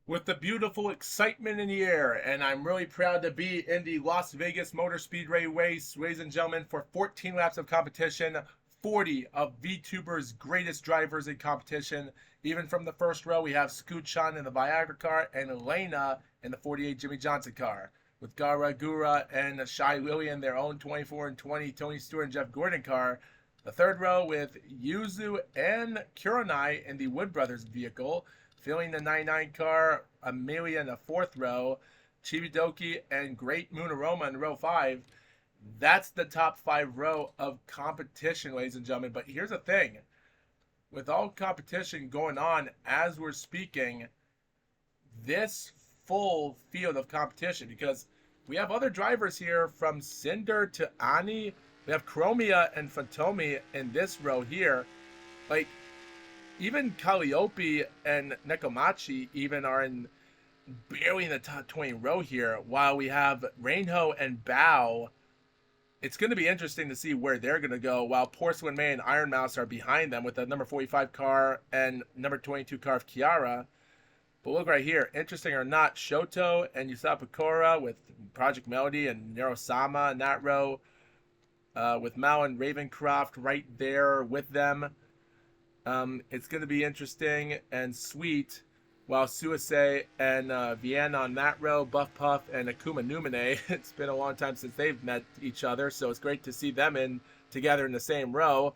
With the beautiful excitement in the air, and I'm really proud to be in the Las Vegas Motor Speedway race, ladies and gentlemen, for 14 laps of competition, 40 of VTubers' greatest drivers in competition. Even from the first row, we have Scoot Chan in the Viagra car and Elena in the 48 Jimmy Johnson car. With Gara Gura and Shai Lillian, their own 24 and 20 Tony Stewart and Jeff Gordon car. The third row with Yuzu and Kuronai in the Wood Brothers vehicle. Filling the 99 car, Amelia in the fourth row, Chibidoki and Great Moon Aroma in row 5. That's the top 5 row of competition, ladies and gentlemen. But here's the thing. With all competition going on as we're speaking, this full field of competition, because we have other drivers here from Cinder to Ani. We have Chromia and Fantomi in this row here. Like, even Calliope and Nekomachi even are in barely in the top 20 row here, while we have Reinho and Bao. It's going to be interesting to see where they're going to go, while Porcelain May and Iron Mouse are behind them with the number 45 car and number 22 car of Kiara. But look right here, interesting or not, Shoto and Yusaku Kora with Project Melody and Nerosama in that row, with Mao and Ravencroft right there with them. It's going to be interesting and sweet, while Suisei and Vienna on that row, Buff Puff and Akuma Numine. It's been a long time since they've met each other, so it's great to see them in together in the same row.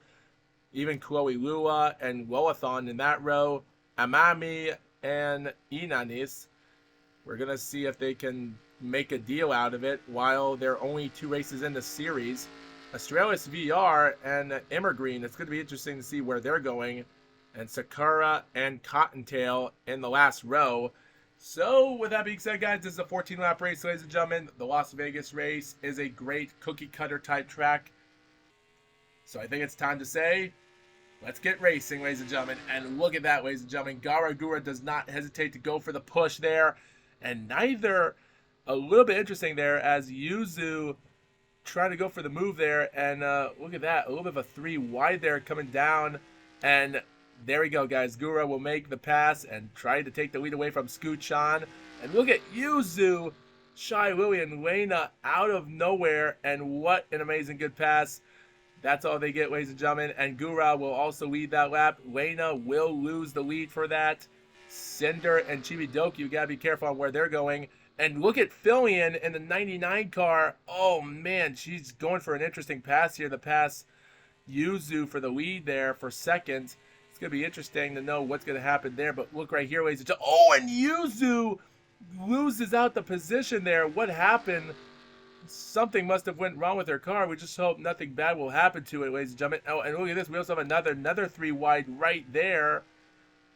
Even Chloe Lua and Woathon in that row, Amami and Inanis. We're going to see if they can make a deal out of it while they're only 2 races in the series. Australis VR and Immergreen. It's going to be interesting to see where they're going. And Sakura and Cottontail in the last row. So, with that being said, guys, this is a 14-lap race, ladies and gentlemen. The Las Vegas race is a great cookie-cutter type track. So, I think it's time to say, let's get racing, ladies and gentlemen. And look at that, ladies and gentlemen. Garagura does not hesitate to go for the push there. And neither, a little bit interesting there, as Yuzu trying to go for the move there, and look at that, a little bit of a 3 wide there coming down, and there we go, guys. Gura will make the pass and try to take the lead away from Scoot-chan, and look at Yuzu, Shai Lily, and Lena out of nowhere, and what an amazing good pass. That's all they get, ladies and gentlemen, and Gura will also lead that lap. Lena will lose the lead for that. Cinder and Chibidoki, you gotta be careful on where they're going. And look at Fillion in the 99 car. Oh, man, she's going for an interesting pass here. The pass Yuzu for the lead there for second. It's going to be interesting to know what's going to happen there. But look right here, ladies and gentlemen. Oh, and Yuzu loses out the position there. What happened? Something must have went wrong with her car. We just hope nothing bad will happen to it, ladies and gentlemen. Oh, and look at this. We also have another 3 wide right there.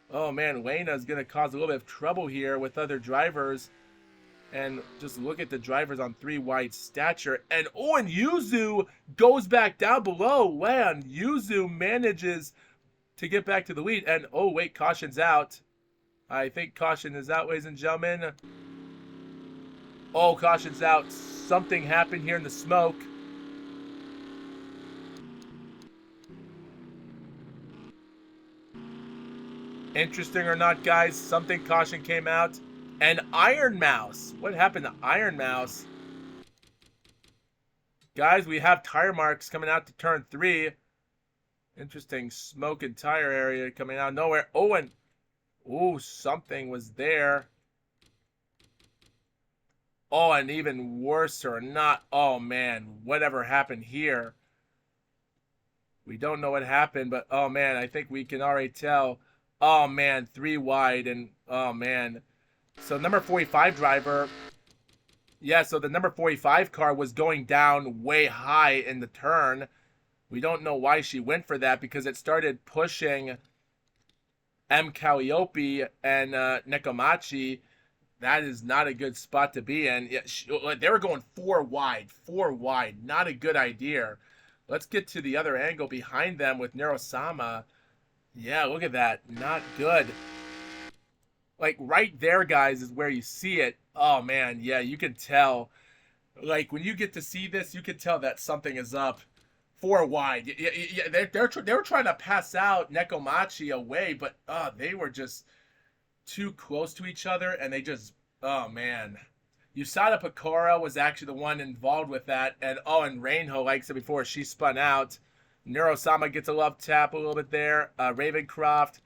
Oh, man, Lena is going to cause a little bit of trouble here with other drivers. And just look at the drivers on 3 wide stature. And oh, and Yuzu goes back down below. Wow, Yuzu manages to get back to the lead. And oh, wait, caution's out. I think caution is out, ladies and gentlemen. Oh, caution's out. Something happened here in the smoke. Interesting or not, guys, something caution came out. And Iron Mouse. What happened to Iron Mouse? Guys, we have tire marks coming out to turn 3. Interesting smoke and tire area coming out of nowhere. Oh, and ooh, something was there. Oh, and even worse or not. Oh, man, whatever happened here. We don't know what happened, but oh, man, I think we can already tell. Oh, man, 3 wide, and oh, man. So number 45 driver, yeah, so the number 45 car was going down way high in the turn. We don't know why she went for that, because it started pushing M. Calliope and Nekomachi. That is not a good spot to be in. Yeah, they were going 4 wide. Not a good idea. Let's get to the other angle behind them with Nerosama. Yeah, look at that. Not good. Like, right there, guys, is where you see it. Oh, man, yeah, you can tell. Like, when you get to see this, you can tell that something is up. 4 wide. Yeah, they were trying to pass out Nekomachi away, but they were just too close to each other, and they just, oh man. USADA Pecora was actually the one involved with that, and Reinho, like I said before, she spun out. Neurosama gets a love tap a little bit there. Ravencroft.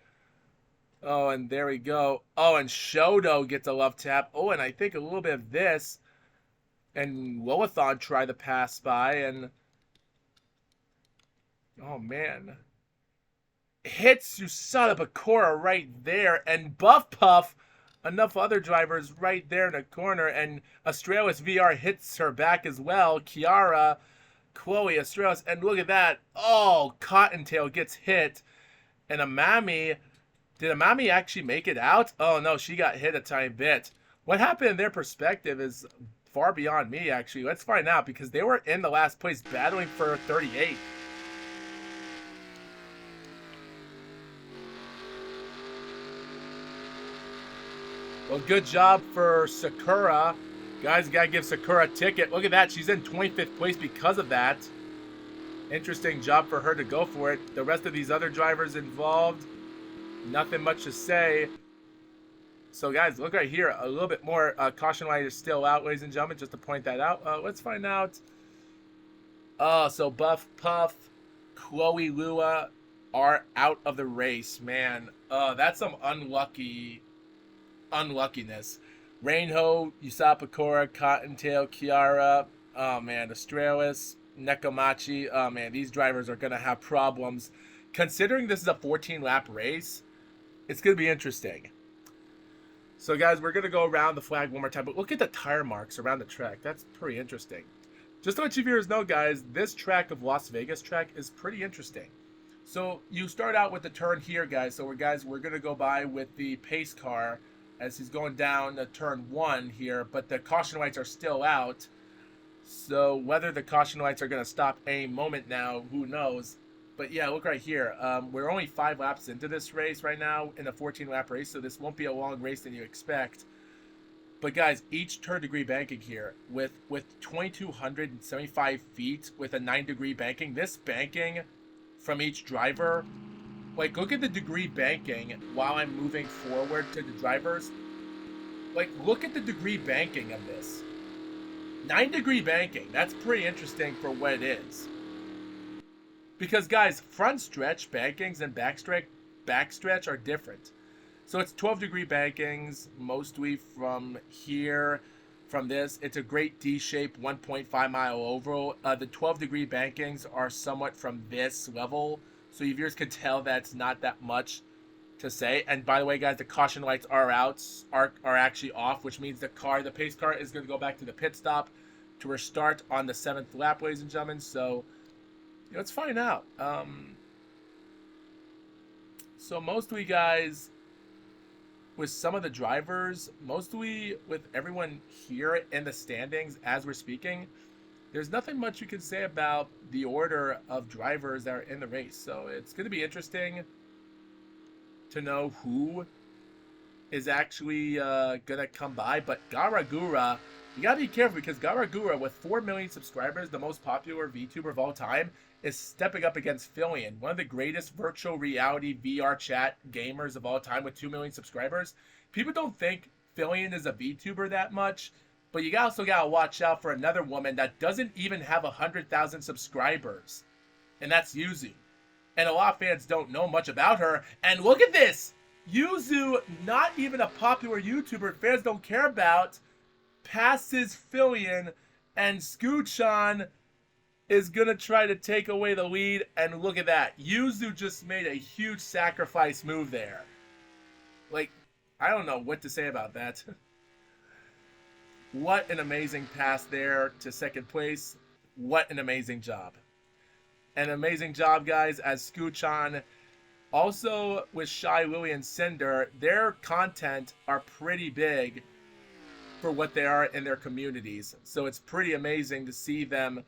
Oh, and there we go. Oh, and Shoto gets a love tap. Oh, and I think a little bit of this. And Loathon tried to pass by, and oh man. Hits USADA Pecora right there, and Buff Puff, enough other drivers right there in the corner, and Australis VR hits her back as well. Kiara, Chloe, Australis, and look at that. Oh, Cottontail gets hit, and Amami, did Amami actually make it out? Oh no, she got hit a tiny bit. What happened in their perspective is far beyond me, actually. Let's find out, because they were in the last place battling for 38. Well, good job for Sakura. Guys, gotta give Sakura a ticket. Look at that. She's in 25th place because of that. Interesting job for her to go for it. The rest of these other drivers involved, nothing much to say. So, guys, look right here. A little bit more caution light is still out, ladies and gentlemen, just to point that out. Let's find out. So Buff, Puff, Chloe, Lua are out of the race, man. That's some unluckiness. Reinho, USADA Pecora, Cottontail, Kiara, oh man, Australis, Nekomachi, oh man, these drivers are going to have problems. Considering this is a 14-lap race, it's going to be interesting. So guys, we're going to go around the flag one more time, but look at the tire marks around the track. That's pretty interesting. Just to let you viewers know, guys, this track of Las Vegas track is pretty interesting. So you start out with the turn here, guys. So we're going to go by with the pace car as he's going down to turn 1 here, but the caution lights are still out. So whether the caution lights are going to stop any moment now, who knows? But yeah, look right here. We're only 5 laps into this race right now in a 14-lap race, so this won't be a long race than you expect. But guys, each turn-degree banking here with 2,275 feet with a 9-degree banking. This banking from each driver, like, look at the degree banking while I'm moving forward to the drivers. Like, look at the degree banking of this. 9-degree banking. That's pretty interesting for what it is. Because, guys, front stretch bankings and backstretch are different. So it's 12-degree bankings, mostly from here, from this. It's a great D-shape, 1.5-mile oval. The 12-degree bankings are somewhat from this level. So you viewers can tell that's not that much to say. And by the way, guys, the caution lights are actually off, which means the pace car is going to go back to the pit stop to restart on the 7th lap, ladies and gentlemen. So let's find out. So mostly, guys, with some of the drivers, mostly with everyone here in the standings as we're speaking, there's nothing much you can say about the order of drivers that are in the race. So it's going to be interesting to know who is actually going to come by. But Garagura, you got to be careful, because Garagura, with 4 million subscribers, the most popular VTuber of all time, is stepping up against Fillion, one of the greatest virtual reality VR chat gamers of all time with 2 million subscribers. People don't think Fillion is a VTuber that much, but you also got to watch out for another woman that doesn't even have 100,000 subscribers, and that's Yuzu. And a lot of fans don't know much about her. And look at this! Yuzu, not even a popular YouTuber fans don't care about, passes Fillion, and Scooch-on is going to try to take away the lead. And look at that. Yuzu just made a huge sacrifice move there. Like, I don't know what to say about that. What an amazing pass there to second place. What an amazing job. An amazing job, guys, as Scooch-on. Also, with Shy, Lily, and Cinder, their content are pretty big for what they are in their communities. So it's pretty amazing to see them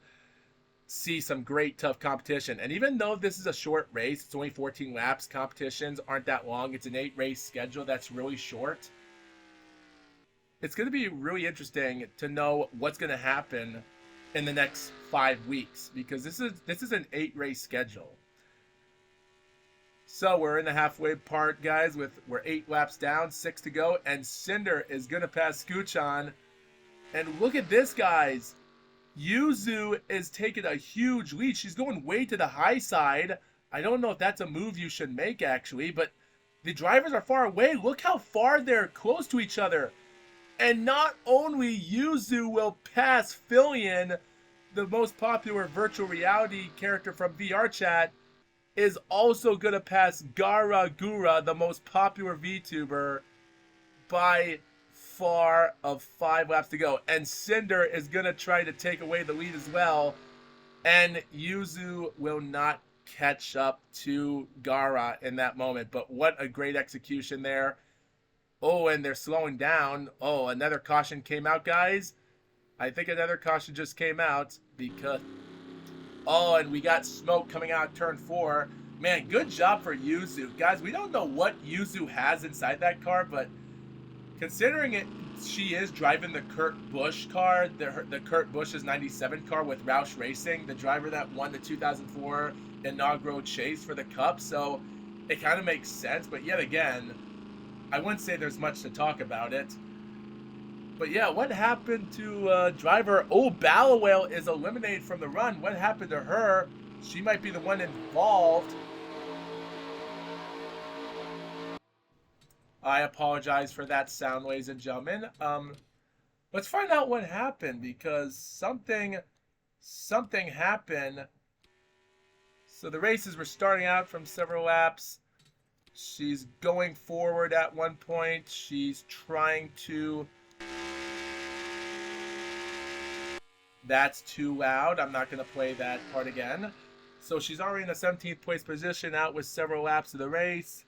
see some great, tough competition. And even though this is a short race, it's only 14 laps, competitions aren't that long. It's an 8-race schedule that's really short. It's going to be really interesting to know what's going to happen in the next 5 weeks, because this is an 8-race schedule. So we're in the halfway part, guys. We're 8 laps down, 6 to go, and Cinder is gonna pass Scoochon. And look at this, guys. Yuzu is taking a huge lead. She's going way to the high side. I don't know if that's a move you should make, actually, but the drivers are far away. Look how far they're close to each other. And not only Yuzu will pass Fillion, the most popular virtual reality character from VR chat, is also going to pass Gara Gura, the most popular VTuber, by far of 5 laps to go. And Cinder is going to try to take away the lead as well. And Yuzu will not catch up to Gara in that moment. But what a great execution there. Oh, and they're slowing down. Oh, another caution came out, guys. I think another caution just came out because... Oh, and we got smoke coming out turn 4. Man, good job for Yuzu. Guys, we don't know what Yuzu has inside that car, but considering it, she is driving the Kurt Busch car, the Kurt Busch's 97 car with Roush Racing, the driver that won the 2004 inaugural chase for the Cup, so it kind of makes sense, but yet again, I wouldn't say there's much to talk about it. But yeah, what happened to driver... Oh, Ballawale is eliminated from the run. What happened to her? She might be the one involved. I apologize for that sound, ladies and gentlemen. Let's find out what happened, because something happened. So the races were starting out from several laps. She's going forward at one point. She's trying to... That's too loud. I'm not going to play that part again. So she's already in the 17th place position, out with several laps of the race.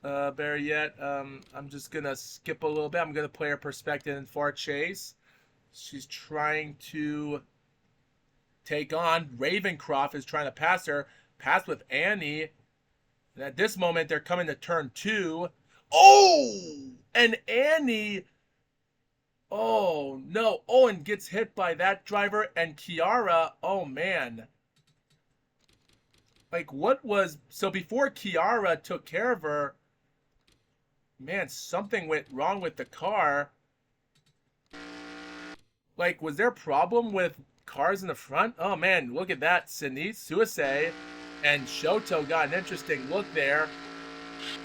Better yet, I'm just going to skip a little bit. I'm going to play her perspective in far chase. She's trying to take on. Ravencroft is trying to pass her. Pass with Annie. And at this moment, they're coming to turn 2. Oh! And Annie... Oh, no. Owen gets hit by that driver. And Kiara... Oh, man. Like, what was... So before Kiara took care of her... Man, something went wrong with the car. Like, was there a problem with cars in the front? Oh, man, look at that. Sinise, Suisei, and Shoto got an interesting look there.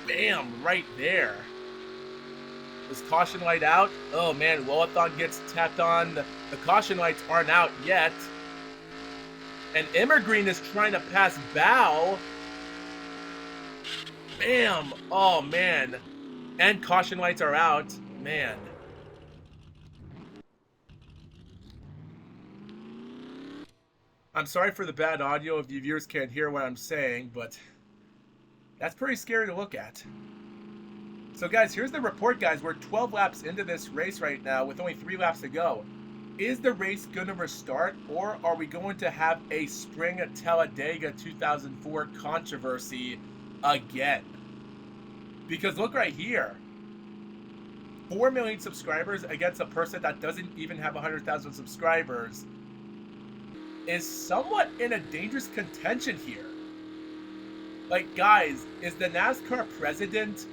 Bam, right there. Was caution light out? Oh, man, Loathon gets tapped on. The caution lights aren't out yet. And Immergreen is trying to pass Bao. Bam. Oh, man. And caution lights are out. Man. I'm sorry for the bad audio if you viewers can't hear what I'm saying, but that's pretty scary to look at. So guys, here's the report, guys. We're 12 laps into this race right now with only 3 laps to go. Is the race going to restart, or are we going to have a Spring at Talladega 2004 controversy again? Because look right here. 4 million subscribers against a person that doesn't even have 100,000 subscribers is somewhat in a dangerous contention here. Like, guys, is the NASCAR president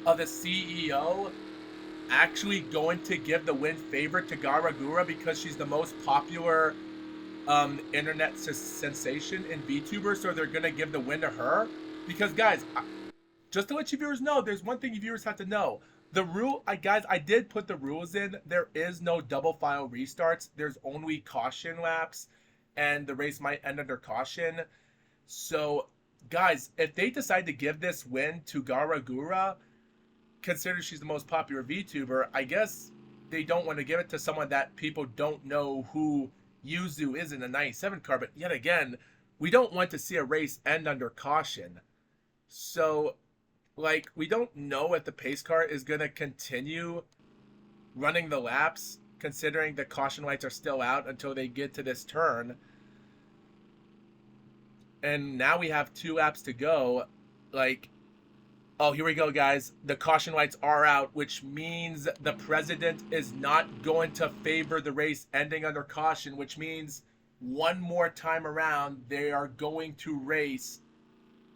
of the CEO actually going to give the win favor to Garagura because she's the most popular internet sensation in VTubers, so they're going to give the win to her? Because, guys, just to let you viewers know, there's one thing you viewers have to know. The rule, guys, I did put the rules in. There is no double file restarts. There's only caution laps, and the race might end under caution. So, guys, if they decide to give this win to Garagura, considering she's the most popular VTuber, I guess they don't want to give it to someone that people don't know who Yuzu is in the 97 car. But yet again, we don't want to see a race end under caution. So, like, we don't know if the pace car is going to continue running the laps, considering the caution lights are still out until they get to this turn. And now we have 2 laps to go. Like, oh, here we go, guys. The caution lights are out, which means the president is not going to favor the race ending under caution, which means one more time around, they are going to race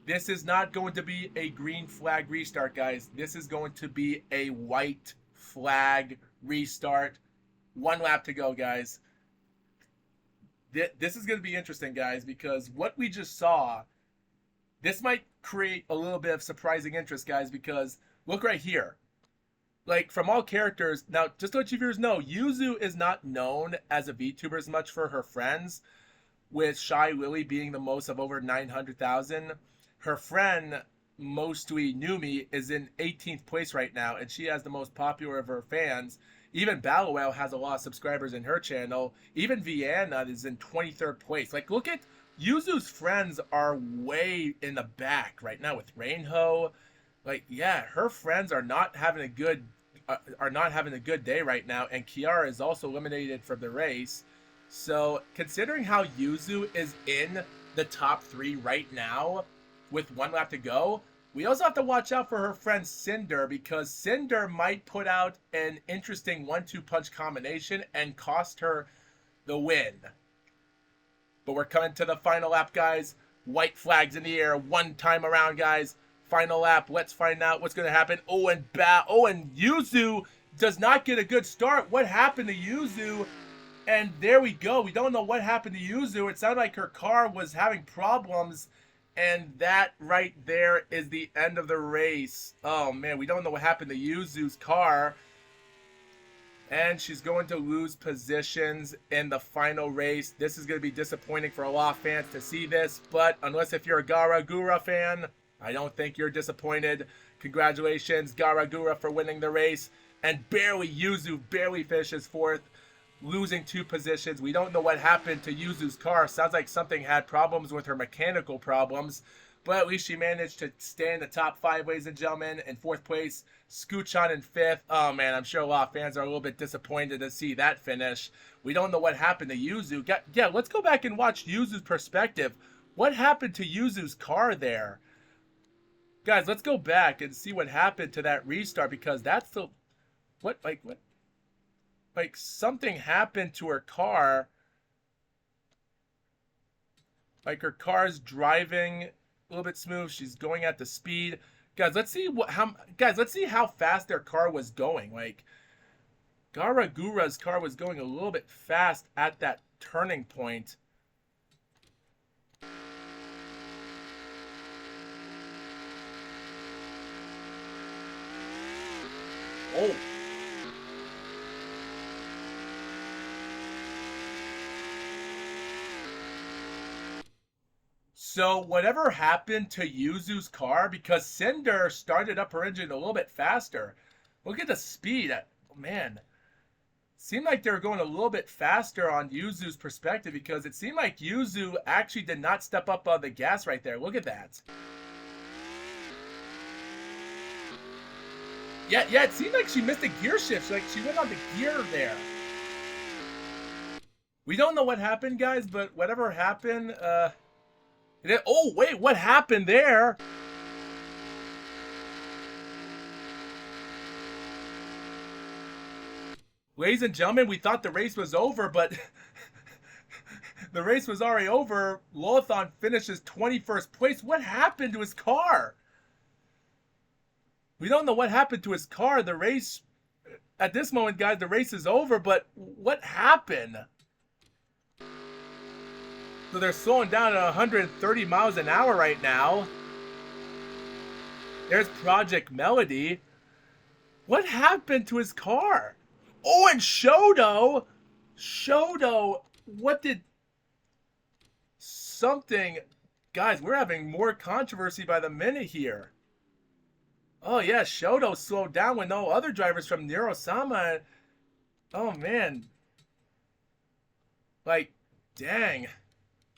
This is not going to be a green flag restart, guys. This is going to be a white flag restart. 1 lap to go, guys. This is going to be interesting, guys, because what we just saw, this might create a little bit of surprising interest, guys, because look right here. Like, from all characters, now, just to let you viewers know, Yuzu is not known as a VTuber as much for her friends, with Shy Lily being the most of over 900,000. Her friend, Mostui Numi, is in 18th place right now, and she has the most popular of her fans. Even Ballowell has a lot of subscribers in her channel. Even Vienna is in 23rd place. Like, look at Yuzu's friends are way in the back right now with Rainho. Like, yeah, her friends are not having a good day right now, and Kiara is also eliminated from the race. So, considering how Yuzu is in the top 3 right now with 1 lap to go, we also have to watch out for her friend Cinder, because Cinder might put out an interesting 1-2 punch combination and cost her the win. But we're coming to the final lap, guys. White flags in the air, 1 time around, guys. Final lap. Let's find out what's going to happen. Oh, and Yuzu does not get a good start. What happened to Yuzu? And there we go. We don't know what happened to Yuzu. It sounded like her car was having problems. And that right there is the end of the race. Oh, man. We don't know what happened to Yuzu's car. And she's going to lose positions in the final race. This is going to be disappointing for a lot of fans to see this. But unless if you're a Garagura fan, I don't think you're disappointed. Congratulations, Garagura, for winning the race. And Yuzu barely finishes 4th, losing 2 positions. We don't know what happened to Yuzu's car. Sounds like something had problems with her mechanical problems. But at least she managed to stay in the top 5, ladies and gentlemen. In 4th place, Scoochon in 5th. Oh, man, I'm sure a lot of fans are a little bit disappointed to see that finish. We don't know what happened to Yuzu. Yeah, let's go back and watch Yuzu's perspective. What happened to Yuzu's car there? Guys, let's go back and see what happened to that restart, because that's the... What? Like, something happened to her car. Like, her car's driving a little bit smooth. She's going at the speed. Guys, let's see how fast their car was going. Like, Garagura's car was going a little bit fast at that turning point. Oh. So whatever happened to Yuzu's car, because Cinder started up her engine a little bit faster. Look at the speed. Oh, man. Seemed like they were going a little bit faster on Yuzu's perspective, because it seemed like Yuzu actually did not step up on the gas right there. Look at that. Yeah, it seemed like she missed a gear shift. Like, she went on the gear there. We don't know what happened, guys, but whatever happened, oh, wait, what happened there? Ladies and gentlemen, we thought the race was over, but the race was already over. Lothon finishes 21st place. What happened to his car? We don't know what happened to his car. The race, at this moment, guys, the race is over, but what happened? So they're slowing down at 130 miles an hour right now. There's Project Melody. What happened to his car? Oh, and Shodo, what did something... Guys, we're having more controversy by the minute here. Oh, yeah, Shodo slowed down when no other drivers from Nero-sama. Oh, man. Like, dang.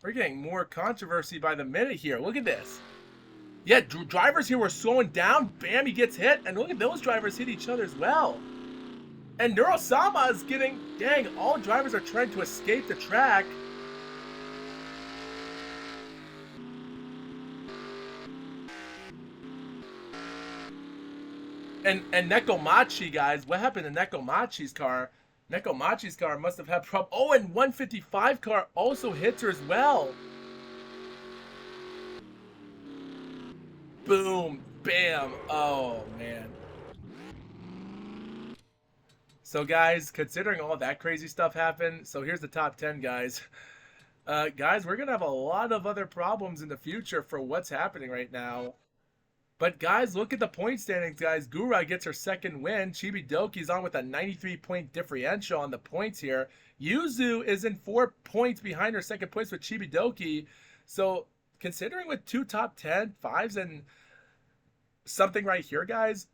We're getting more controversy by the minute here. Look at this. Yeah, drivers here were slowing down. Bam, he gets hit. And look at those drivers hit each other as well. And Nero-sama is getting... Dang, all drivers are trying to escape the track. And Nekomachi, guys, what happened to Nekomachi's car? Nekomachi's car must have had problems. Oh, and 155 car also hits her as well. Boom. Bam. Oh, man. So, guys, considering all that crazy stuff happened, so here's the top 10, guys. Guys, we're going to have a lot of other problems in the future for what's happening right now. But, guys, look at the point standings, guys. Gura gets her second win. Chibidoki's on with a 93-point differential on the points here. Yuzu is in 4 points behind her second place with Chibidoki. So, considering with 2 top 10, 5s, and something right here, guys.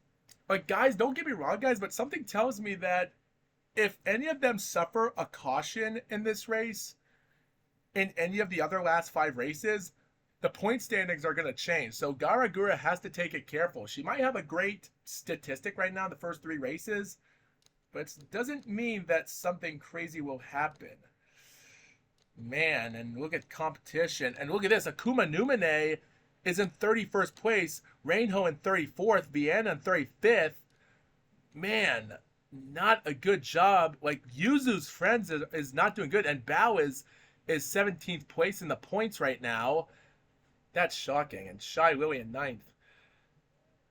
Like, guys, don't get me wrong, guys, but something tells me that if any of them suffer a caution in this race, in any of the other last 5 races, the point standings are going to change. So Garagura has to take it careful. She might have a great statistic right now in the first 3 races, but it doesn't mean that something crazy will happen. Man, and look at competition. And look at this. Akuma Numene is in 31st place. Reinho in 34th. Vienna in 35th. Man, not a good job. Like, Yuzu's friends is not doing good. And Bao is 17th place in the points right now. That's shocking. And Shy Lily in 9th.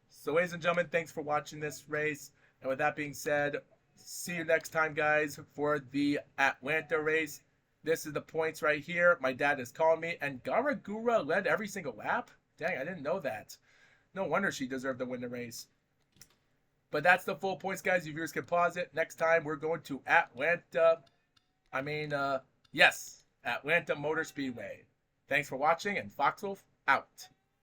So, ladies and gentlemen, thanks for watching this race. And with that being said, see you next time, guys, for the Atlanta race. This is the points right here. My dad is calling me. And Garagura led every single lap? Dang, I didn't know that. No wonder she deserved to win the race. But that's the full points, guys. You viewers can pause it. Next time, we're going to Atlanta. Yes, Atlanta Motor Speedway. Thanks for watching, and Foxwolf out.